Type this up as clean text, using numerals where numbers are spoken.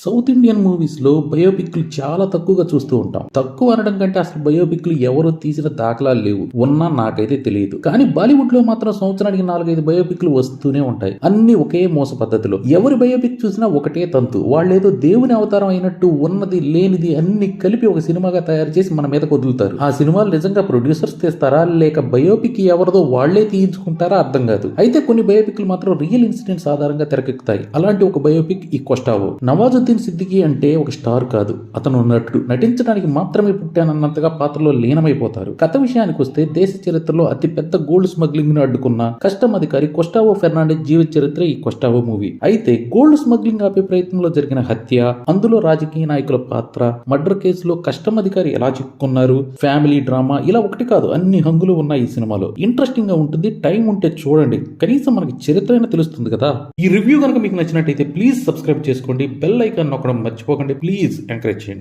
South Indian movies లో బయోపిక్లు చాలా తక్కువగా చూస్తూ ఉంటాం. తక్కువ అనడం కంటే అసలు బయోపిక్లు ఎవరు తీసిన దాఖలాలు లేవు, ఉన్నా నాకైతే తెలియదు. కానీ బాలీవుడ్ లో మాత్రం సంవత్సరానికి 4-5 బయోపిక్లు వస్తూనే ఉంటాయి. అన్ని ఒకే మోస పద్ధతిలో. ఎవరి బయోపిక్ చూసినా ఒకటే తంతు. వాళ్ళేదో దేవుని అవతారం అయినట్టు ఉన్నది లేనిది అన్ని కలిపి ఒక సినిమాగా తయారు చేసి మన మీద వదులుతారు. ఆ సినిమాలు నిజంగా ప్రొడ్యూసర్స్ తీస్తారా లేక బయోపిక్ ఎవరిదో వాళ్లే తీయించుకుంటారా అర్థం కాదు. అయితే కొన్ని బయోపిక్లు మాత్రం రియల్ ఇన్సిడెంట్స్ ఆధారంగా తెరకెక్కుతాయి. అలాంటి ఒక బయోపిక్ ఈ క్వెస్టావో. నవాజుద్దీన్ సిద్దికీ అంటే ఒక స్టార్ కాదు, అతను నటుడు. నటించడానికి మాత్రమే పుట్టానన్నంతగా పాత్రలో లీనమైపోతారు. కథ విషయానికి వస్తే దేశ చరిత్రలో అతిపెద్ద గోల్డ్ స్మగ్లింగ్ ను అడ్డుకున్న కస్టమ్ అధికారి కొస్టావో ఫెర్నాండెస్ జీవిత చరిత్ర ఈ కొస్టావో మూవీ. అయితే గోల్డ్ స్మగ్లింగ్ ఆపే ప్రయత్నంలో జరిగిన హత్య, అందులో రాజకీయ నాయకుల పాత్ర, మర్డర్ కేసులో కస్టమ్ అధికారి ఎలా చిక్కుకున్నారు, ఫ్యామిలీ డ్రామా, ఇలా ఒకటి కాదు అన్ని హంగులు ఉన్నాయి ఈ సినిమాలో. ఇంట్రెస్టింగ్ గా ఉంటుంది. టైం ఉంటే చూడండి, కనీసం మనకి చరిత్ర అయినా తెలుస్తుంది కదా. ఈ రివ్యూ కనుక మీకు నచ్చినట్టయితే ప్లీజ్ సబ్స్క్రైబ్ చేసుకోండి, బెల్ ఐకాన్ నొక్కడం మర్చిపోకండి. ప్లీజ్ ఎంకరేజ్ చేయండి.